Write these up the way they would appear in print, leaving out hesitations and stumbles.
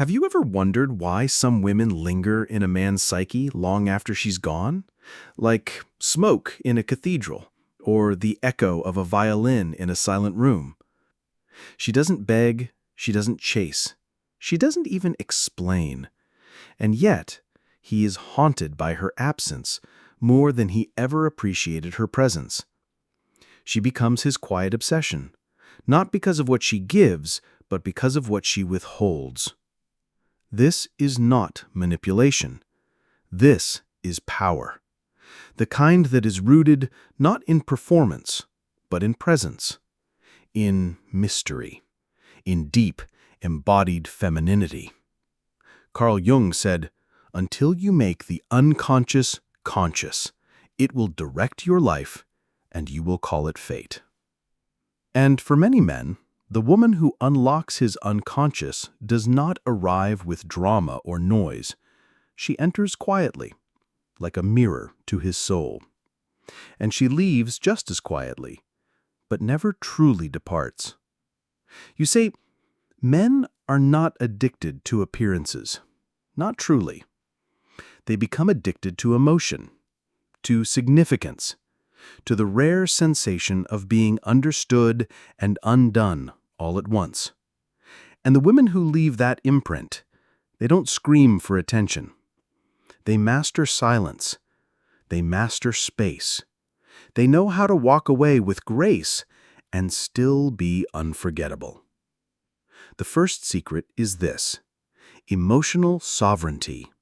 Have you ever wondered why some women linger in a man's psyche long after she's gone? Like smoke in a cathedral, or the echo of a violin in a silent room. She doesn't beg, she doesn't chase, she doesn't even explain. And yet, he is haunted by her absence more than he ever appreciated her presence. She becomes his quiet obsession, not because of what she gives, but because of what she withholds. This is not manipulation. This is power. The kind that is rooted not in performance, but in presence, in mystery, in deep, embodied femininity. Carl Jung said, "Until you make the unconscious conscious, it will direct your life, and you will call it fate." And for many men, the woman who unlocks his unconscious does not arrive with drama or noise. She enters quietly, like a mirror to his soul. And she leaves just as quietly, but never truly departs. You see, men are not addicted to appearances. Not truly. They become addicted to emotion, to significance, to the rare sensation of being understood and undone all at once. And the women who leave that imprint, they don't scream for attention. They master silence. They master space. They know how to walk away with grace and still be unforgettable. The first secret is this: emotional sovereignty.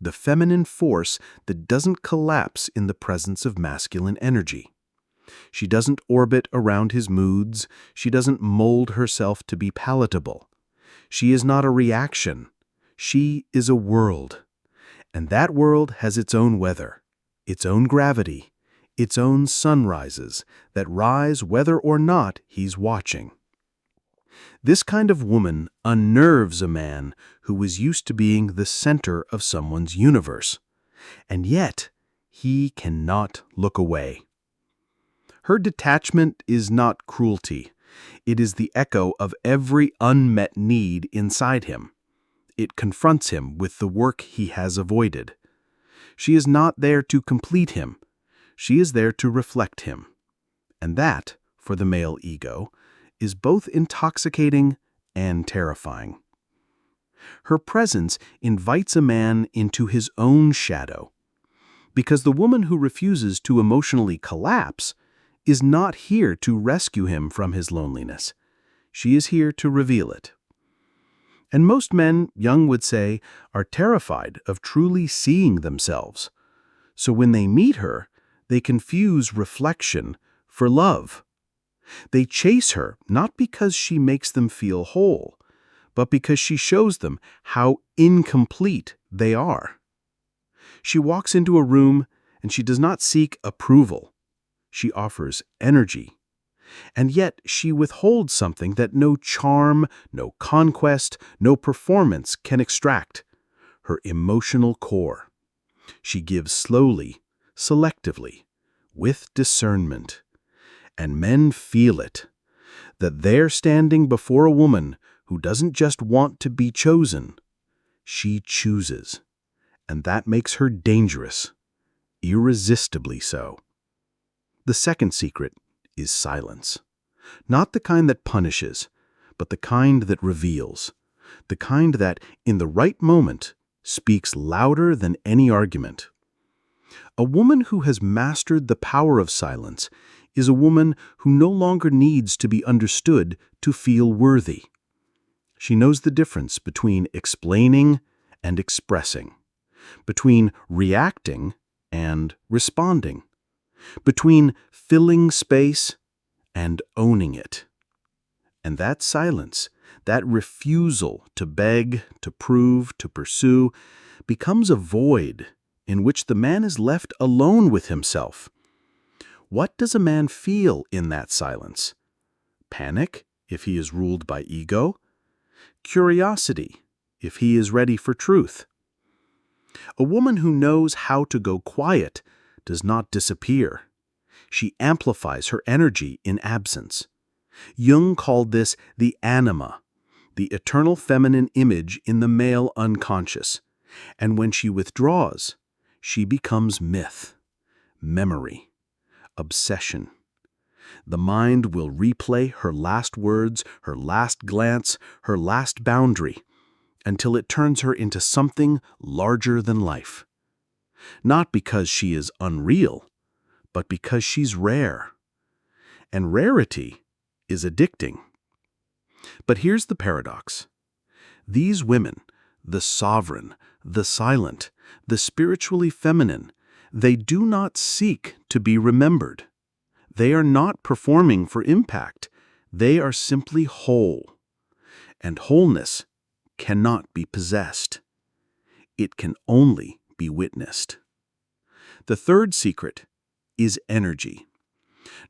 The feminine force that doesn't collapse in the presence of masculine energy. She doesn't orbit around his moods. She doesn't mold herself to be palatable. She is not a reaction. She is a world. And that world has its own weather, its own gravity, its own sunrises that rise whether or not he's watching. This kind of woman unnerves a man who was used to being the center of someone's universe. And yet, he cannot look away. Her detachment is not cruelty. It is the echo of every unmet need inside him. It confronts him with the work he has avoided. She is not there to complete him. She is there to reflect him. And that, for the male ego, is both intoxicating and terrifying. Her presence invites a man into his own shadow, because the woman who refuses to emotionally collapse is not here to rescue him from his loneliness. She is here to reveal it. And most men, Jung would say, are terrified of truly seeing themselves. So when they meet her, they confuse reflection for love. They chase her not because she makes them feel whole, but because she shows them how incomplete they are. She walks into a room and she does not seek approval. She offers energy. And yet she withholds something that no charm, no conquest, no performance can extract: her emotional core. She gives slowly, selectively, with discernment. And men feel it, that they're standing before a woman who doesn't just want to be chosen. She chooses. And that makes her dangerous, irresistibly so. The second secret is silence. Not the kind that punishes, but the kind that reveals. The kind that, in the right moment, speaks louder than any argument. A woman who has mastered the power of silence is a woman who no longer needs to be understood to feel worthy. She knows the difference between explaining and expressing, between reacting and responding, between filling space and owning it. And that silence, that refusal to beg, to prove, to pursue, becomes a void in which the man is left alone with himself. What does a man feel in that silence? Panic, if he is ruled by ego? Curiosity, if he is ready for truth? A woman who knows how to go quiet does not disappear. She amplifies her energy in absence. Jung called this the anima, the eternal feminine image in the male unconscious. And when she withdraws, she becomes myth, memory, obsession. The mind will replay her last words, her last glance, her last boundary, until it turns her into something larger than life. Not because she is unreal, but because she's rare. And rarity is addicting. But here's the paradox. These women, the sovereign, the silent, the spiritually feminine, they do not seek to be remembered. They are not performing for impact. They are simply whole. And wholeness cannot be possessed. It can only be witnessed. The third secret is energy.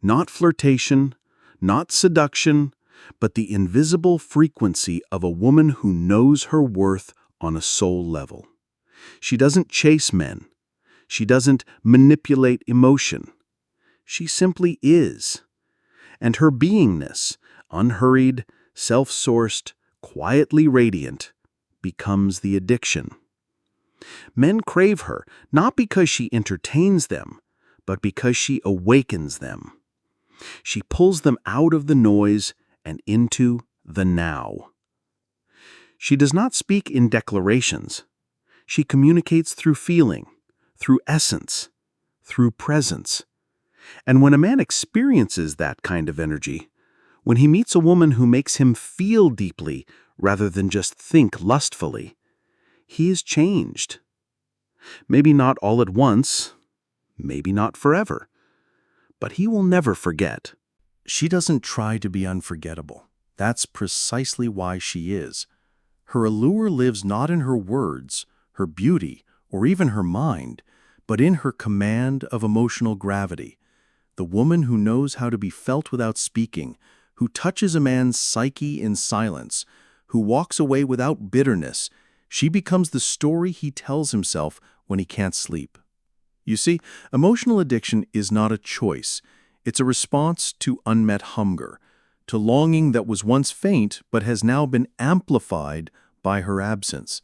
Not flirtation, not seduction, but the invisible frequency of a woman who knows her worth on a soul level. She doesn't chase men. She doesn't manipulate emotion. She simply is. And her beingness, unhurried, self-sourced, quietly radiant, becomes the addiction. Men crave her not because she entertains them, but because she awakens them. She pulls them out of the noise and into the now. She does not speak in declarations. She communicates through feeling, through essence, through presence. And when a man experiences that kind of energy, when he meets a woman who makes him feel deeply rather than just think lustfully, he is changed. Maybe not all at once, maybe not forever, but he will never forget. She doesn't try to be unforgettable. That's precisely why she is. Her allure lives not in her words, her beauty, or even her mind, but in her command of emotional gravity. The woman who knows how to be felt without speaking, who touches a man's psyche in silence, who walks away without bitterness, she becomes the story he tells himself when he can't sleep. You see, emotional addiction is not a choice. It's a response to unmet hunger, to longing that was once faint but has now been amplified by her absence.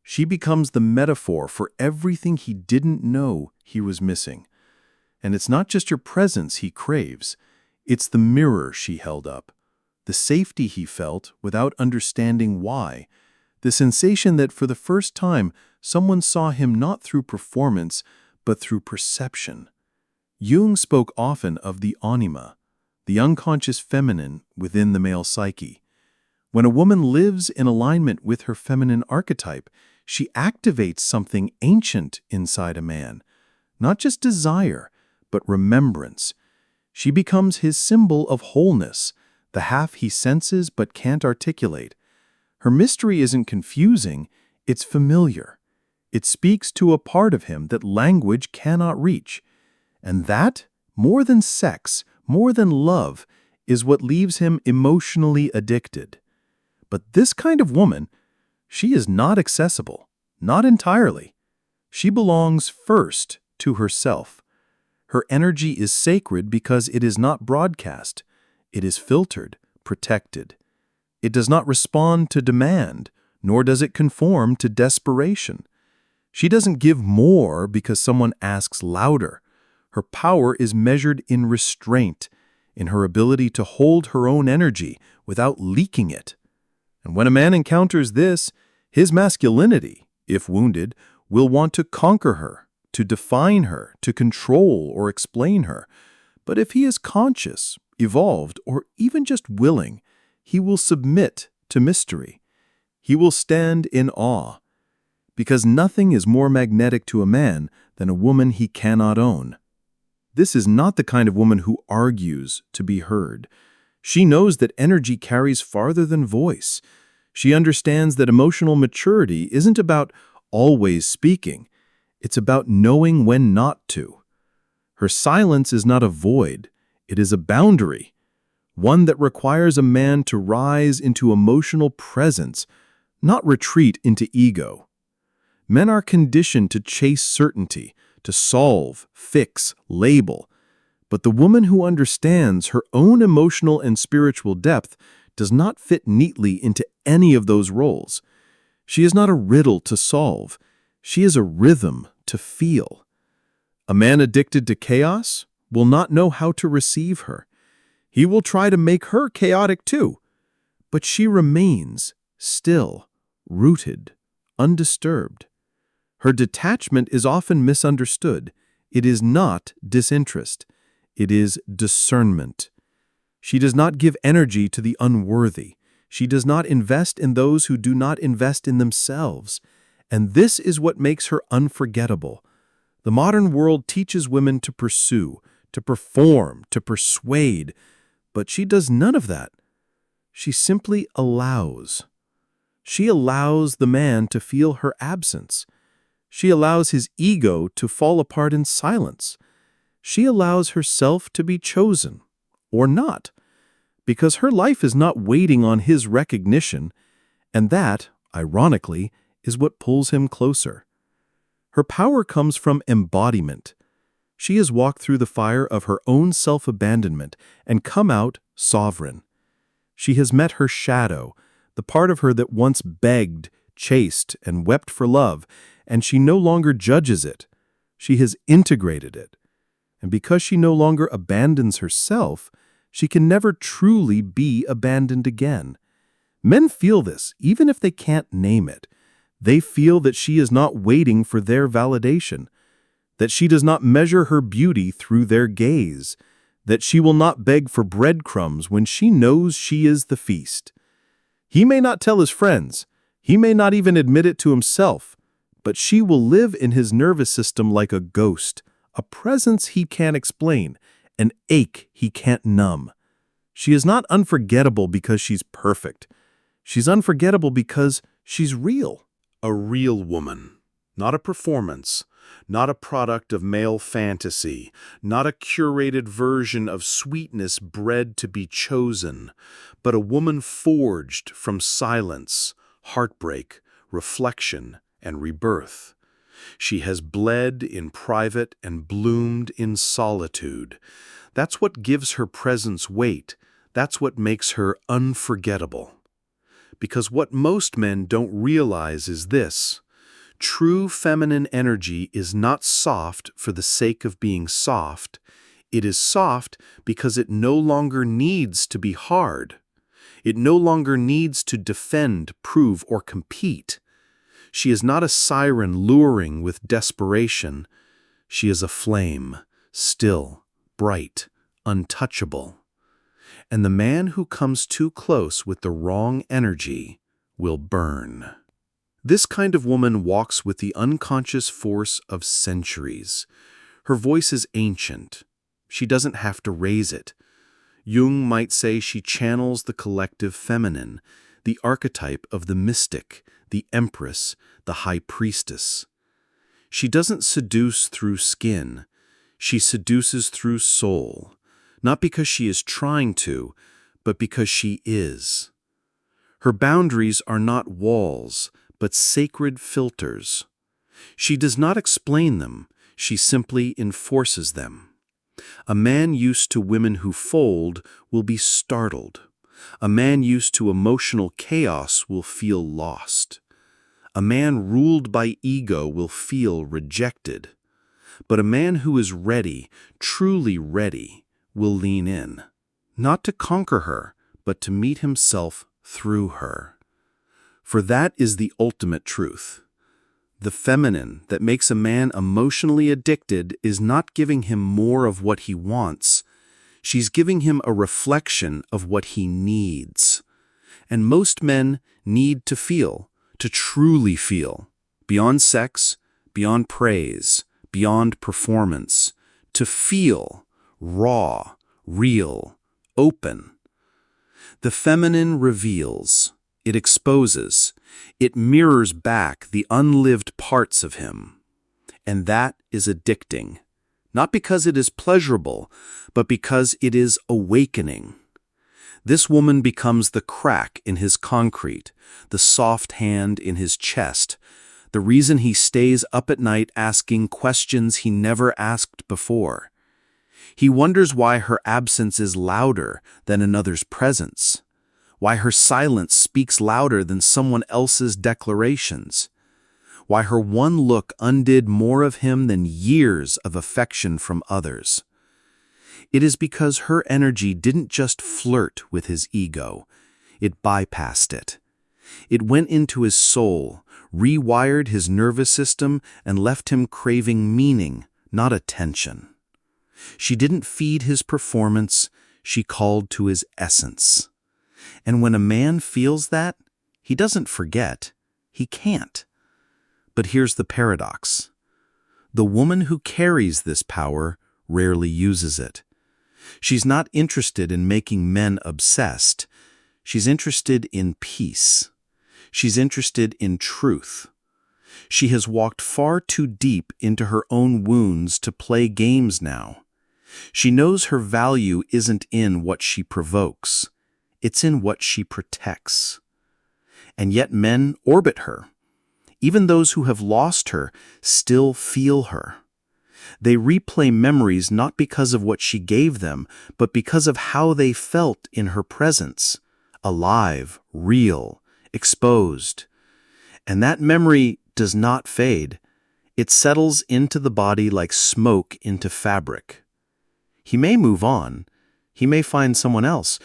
She becomes the metaphor for everything he didn't know he was missing. And it's not just your presence he craves. It's the mirror she held up, the safety he felt without understanding why, the sensation that for the first time someone saw him not through performance, but through perception. Jung spoke often of the anima, the unconscious feminine within the male psyche. When a woman lives in alignment with her feminine archetype, she activates something ancient inside a man, not just desire, but remembrance. She becomes his symbol of wholeness, the half he senses but can't articulate. Her mystery isn't confusing, it's familiar. It speaks to a part of him that language cannot reach. And that, more than sex, more than love, is what leaves him emotionally addicted. But this kind of woman, she is not accessible, not entirely. She belongs first to herself. Her energy is sacred because it is not broadcast. It is filtered, protected. It does not respond to demand, nor does it conform to desperation. She doesn't give more because someone asks louder. Her power is measured in restraint, in her ability to hold her own energy without leaking it. And when a man encounters this, his masculinity, if wounded, will want to conquer her, to define her, to control or explain her. But if he is conscious, evolved, or even just willing, he will submit to mystery. He will stand in awe, because nothing is more magnetic to a man than a woman he cannot own. This is not the kind of woman who argues to be heard. She knows that energy carries farther than voice. She understands that emotional maturity isn't about always speaking. It's about knowing when not to. Her silence is not a void. It is a boundary, one that requires a man to rise into emotional presence, not retreat into ego. Men are conditioned to chase certainty, to solve, fix, label. But the woman who understands her own emotional and spiritual depth does not fit neatly into any of those roles. She is not a riddle to solve. She is a rhythm to feel. A man addicted to chaos will not know how to receive her. He will try to make her chaotic too. But she remains still, rooted, undisturbed. Her detachment is often misunderstood. It is not disinterest. It is discernment. She does not give energy to the unworthy. She does not invest in those who do not invest in themselves. And this is what makes her unforgettable. The modern world teaches women to pursue, to perform, to persuade, but she does none of that. She simply allows. She allows the man to feel her absence. She allows his ego to fall apart in silence. She allows herself to be chosen, or not, because her life is not waiting on his recognition, and that, ironically, is what pulls him closer. Her power comes from embodiment. She has walked through the fire of her own self-abandonment and come out sovereign. She has met her shadow, the part of her that once begged, chased, and wept for love, and she no longer judges it. She has integrated it. And because she no longer abandons herself, she can never truly be abandoned again. Men feel this, even if they can't name it. They feel that she is not waiting for their validation, that she does not measure her beauty through their gaze, that she will not beg for breadcrumbs when she knows she is the feast. He may not tell his friends, he may not even admit it to himself, but she will live in his nervous system like a ghost, a presence he can't explain, an ache he can't numb. She is not unforgettable because she's perfect. She's unforgettable because she's real. A real woman, not a performance, not a product of male fantasy, not a curated version of sweetness bred to be chosen, but a woman forged from silence, heartbreak, reflection, and rebirth. She has bled in private and bloomed in solitude. That's what gives her presence weight. That's what makes her unforgettable. Because what most men don't realize is this: true feminine energy is not soft for the sake of being soft. It is soft because it no longer needs to be hard. It no longer needs to defend, prove, or compete. She is not a siren luring with desperation. She is a flame, still, bright, untouchable. And the man who comes too close with the wrong energy will burn. This kind of woman walks with the unconscious force of centuries. Her voice is ancient. She doesn't have to raise it. Jung might say she channels the collective feminine, the archetype of the mystic, the empress, the high priestess. She doesn't seduce through skin. She seduces through soul, not because she is trying to, but because she is. Her boundaries are not walls, but sacred filters. She does not explain them, she simply enforces them. A man used to women who fold will be startled. A man used to emotional chaos will feel lost. A man ruled by ego will feel rejected. But a man who is ready, truly ready, will lean in, not to conquer her, but to meet himself through her. For that is the ultimate truth. The feminine that makes a man emotionally addicted is not giving him more of what he wants. She's giving him a reflection of what he needs. And most men need to feel, to truly feel, beyond sex, beyond praise, beyond performance, to feel raw, real, open. The feminine reveals, it exposes, it mirrors back the unlived parts of him. And that is addicting, not because it is pleasurable, but because it is awakening. This woman becomes the crack in his concrete, the soft hand in his chest, the reason he stays up at night asking questions he never asked before. He wonders why her absence is louder than another's presence, why her silence speaks louder than someone else's declarations, why her one look undid more of him than years of affection from others. It is because her energy didn't just flirt with his ego, it bypassed it. It went into his soul, rewired his nervous system, and left him craving meaning, not attention. She didn't feed his performance, she called to his essence. And when a man feels that, he doesn't forget, he can't. But here's the paradox. The woman who carries this power rarely uses it. She's not interested in making men obsessed. She's interested in peace. She's interested in truth. She has walked far too deep into her own wounds to play games now. She knows her value isn't in what she provokes. It's in what she protects. And yet men orbit her. Even those who have lost her still feel her. They replay memories not because of what she gave them, but because of how they felt in her presence. Alive, real, exposed. And that memory does not fade. It settles into the body like smoke into fabric. He may move on. He may find someone else.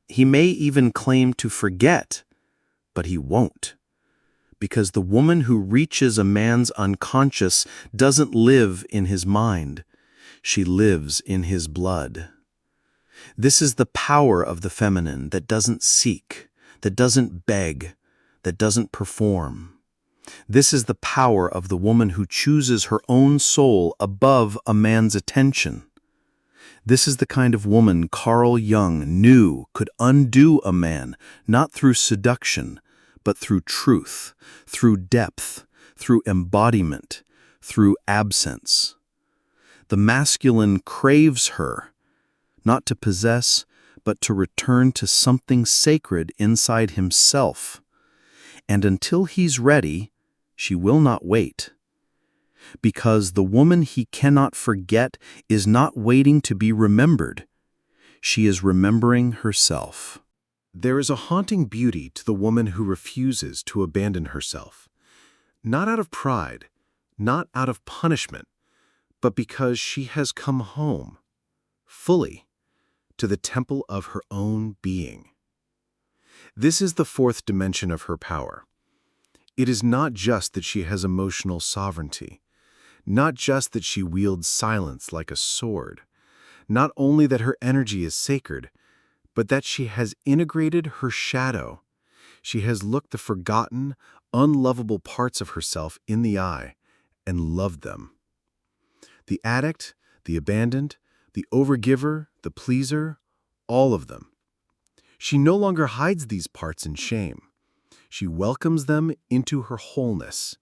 He may even claim to forget, but he won't. Because the woman who reaches a man's unconscious doesn't live in his mind. She lives in his blood. This is the power of the feminine that doesn't seek, that doesn't beg, that doesn't perform. This is the power of the woman who chooses her own soul above a man's attention. This is the kind of woman Carl Jung knew could undo a man, not through seduction, but through truth, through depth, through embodiment, through absence. The masculine craves her, not to possess, but to return to something sacred inside himself. And until he's ready, she will not wait. Because the woman he cannot forget is not waiting to be remembered. She is remembering herself. There is a haunting beauty to the woman who refuses to abandon herself. Not out of pride, not out of punishment, but because she has come home, fully, to the temple of her own being. This is the fourth dimension of her power. It is not just that she has emotional sovereignty, not just that she wields silence like a sword, not only that her energy is sacred, but that she has integrated her shadow. She has looked the forgotten, unlovable parts of herself in the eye and loved them. The addict, the abandoned, the overgiver, the pleaser, all of them. She no longer hides these parts in shame. She welcomes them into her wholeness.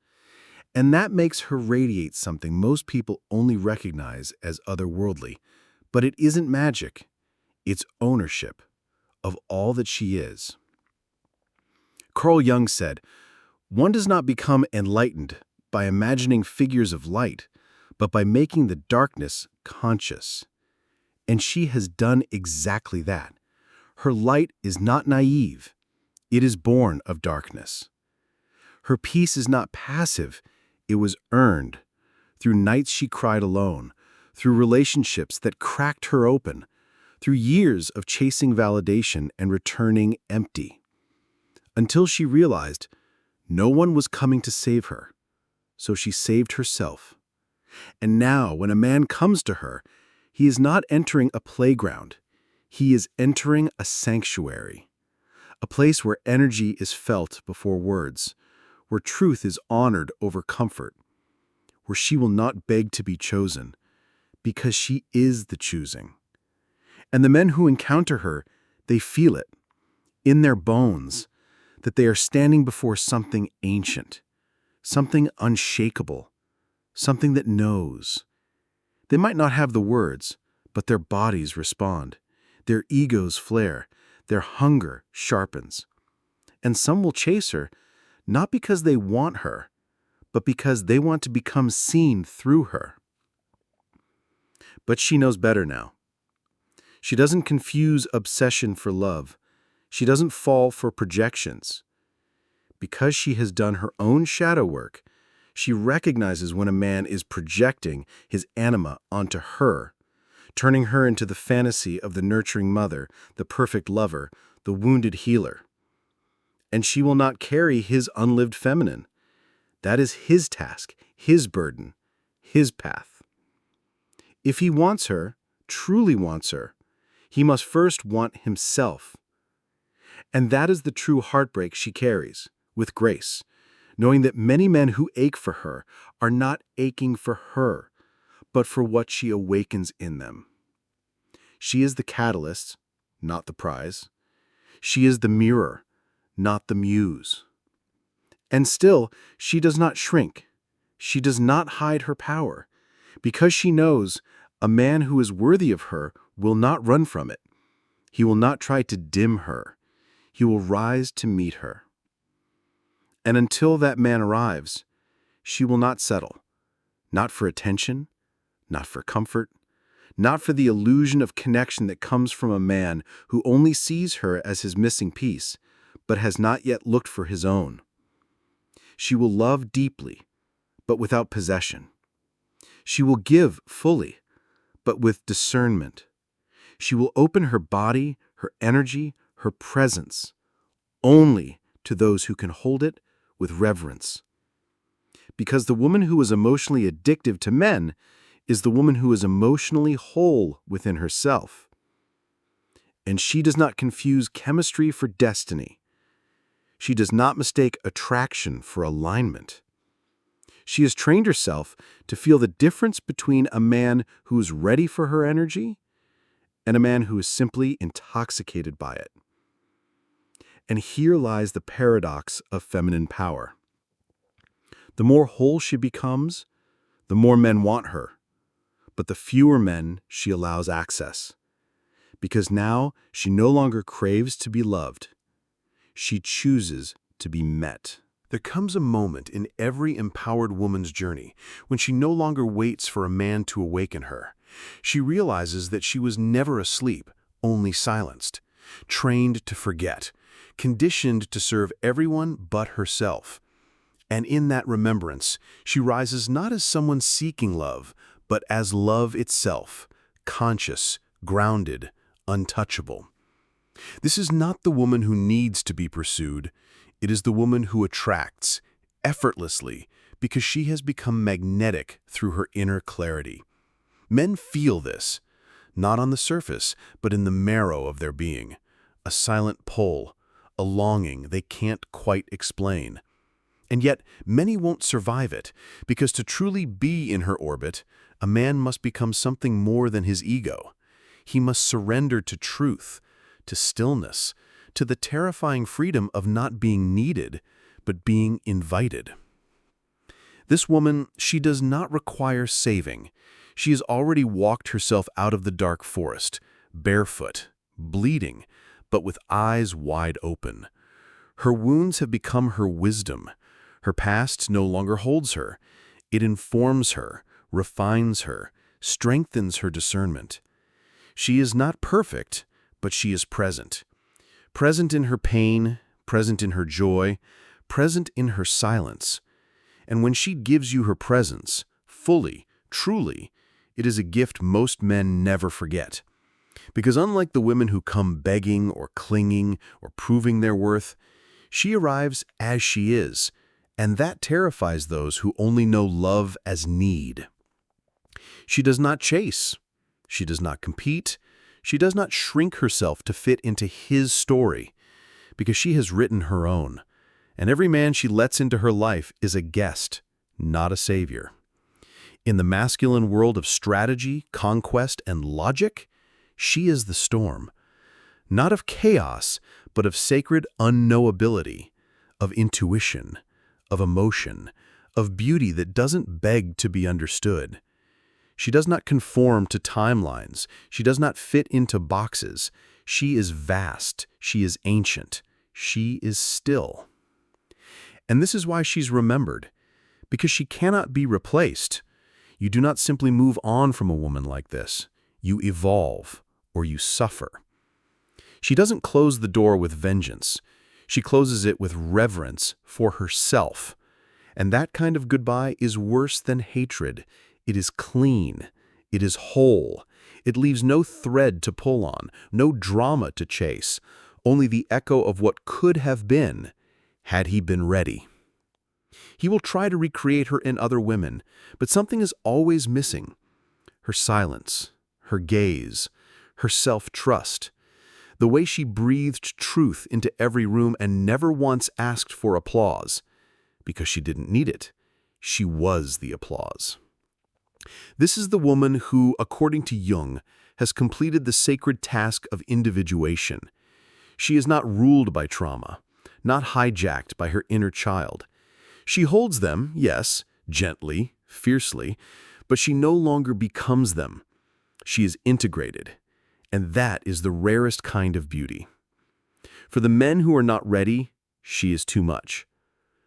And that makes her radiate something most people only recognize as otherworldly. But it isn't magic. It's ownership of all that she is. Carl Jung said, "One does not become enlightened by imagining figures of light, but by making the darkness conscious." And she has done exactly that. Her light is not naive. It is born of darkness. Her peace is not passive. It was earned through nights she cried alone, through relationships that cracked her open, through years of chasing validation and returning empty, until she realized no one was coming to save her, so she saved herself. And now, when a man comes to her, he is not entering a playground. He is entering a sanctuary, a place where energy is felt before words, where truth is honored over comfort, where she will not beg to be chosen, because she is the choosing. And the men who encounter her, they feel it, in their bones, that they are standing before something ancient, something unshakable, something that knows. They might not have the words, but their bodies respond. Their egos flare. Their hunger sharpens. And some will chase her, not because they want her, but because they want to become seen through her. But she knows better now. She doesn't confuse obsession for love. She doesn't fall for projections. Because she has done her own shadow work, she recognizes when a man is projecting his anima onto her, turning her into the fantasy of the nurturing mother, the perfect lover, the wounded healer. And she will not carry his unlived feminine. That is his task, his burden, his path. If he wants her, truly wants her, he must first want himself. And that is the true heartbreak she carries, with grace, knowing that many men who ache for her are not aching for her, but for what she awakens in them. She is the catalyst, not the prize. She is the mirror, not the muse. And still, she does not shrink. She does not hide her power, because she knows a man who is worthy of her will not run from it. He will not try to dim her. He will rise to meet her. And until that man arrives, she will not settle, not for attention, not for comfort, not for the illusion of connection that comes from a man who only sees her as his missing piece, but has not yet looked for his own. She will love deeply, but without possession. She will give fully, but with discernment. She will open her body, her energy, her presence, only to those who can hold it with reverence. Because the woman who is emotionally addictive to men is the woman who is emotionally whole within herself. And she does not confuse chemistry for destiny. She does not mistake attraction for alignment. She has trained herself to feel the difference between a man who is ready for her energy and a man who is simply intoxicated by it. And here lies the paradox of feminine power. The more whole she becomes, the more men want her, but the fewer men she allows access. Because now she no longer craves to be loved. She chooses to be met. There comes a moment in every empowered woman's journey when she no longer waits for a man to awaken her. She realizes that she was never asleep, only silenced, trained to forget, conditioned to serve everyone but herself. And in that remembrance, she rises not as someone seeking love, but as love itself, conscious, grounded, untouchable. This is not the woman who needs to be pursued. It is the woman who attracts, effortlessly, because she has become magnetic through her inner clarity. Men feel this, not on the surface, but in the marrow of their being. A silent pull, a longing they can't quite explain. And yet, many won't survive it, because to truly be in her orbit, a man must become something more than his ego. He must surrender to truth, to stillness, to the terrifying freedom of not being needed, but being invited. This woman, she does not require saving. She has already walked herself out of the dark forest, barefoot, bleeding, but with eyes wide open. Her wounds have become her wisdom. Her past no longer holds her. It informs her, refines her, strengthens her discernment. She is not perfect, but she is present. Present in her pain, present in her joy, present in her silence. And when she gives you her presence, fully, truly, it is a gift most men never forget. Because unlike the women who come begging or clinging or proving their worth, she arrives as she is, and that terrifies those who only know love as need. She does not chase. She does not compete. She does not shrink herself to fit into his story, because she has written her own, and every man she lets into her life is a guest, not a savior. In the masculine world of strategy, conquest, and logic, she is the storm, not of chaos, but of sacred unknowability, of intuition, of emotion, of beauty that doesn't beg to be understood. She does not conform to timelines. She does not fit into boxes. She is vast. She is ancient. She is still. And this is why she's remembered, because she cannot be replaced. You do not simply move on from a woman like this. You evolve, or you suffer. She doesn't close the door with vengeance. She closes it with reverence for herself. And that kind of goodbye is worse than hatred. It is clean. It is whole. It leaves no thread to pull on, no drama to chase, only the echo of what could have been, had he been ready. He will try to recreate her in other women, but something is always missing. Her silence, her gaze, her self-trust, the way she breathed truth into every room and never once asked for applause, because she didn't need it. She was the applause. This is the woman who, according to Jung, has completed the sacred task of individuation. She is not ruled by trauma, not hijacked by her inner child. She holds them, yes, gently, fiercely, but she no longer becomes them. She is integrated, and that is the rarest kind of beauty. For the men who are not ready, she is too much.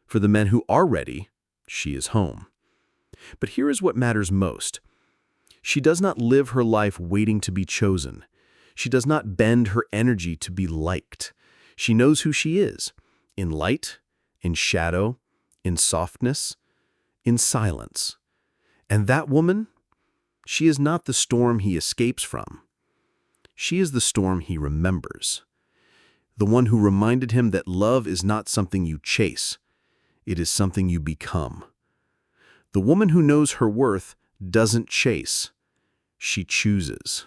For the men who are ready, she is home. But here is what matters most. She does not live her life waiting to be chosen. She does not bend her energy to be liked. She knows who she is, in light, in shadow, in softness, in silence. And that woman, she is not the storm he escapes from. She is the storm he remembers. The one who reminded him that love is not something you chase. It is something you become. The woman who knows her worth doesn't chase. She chooses.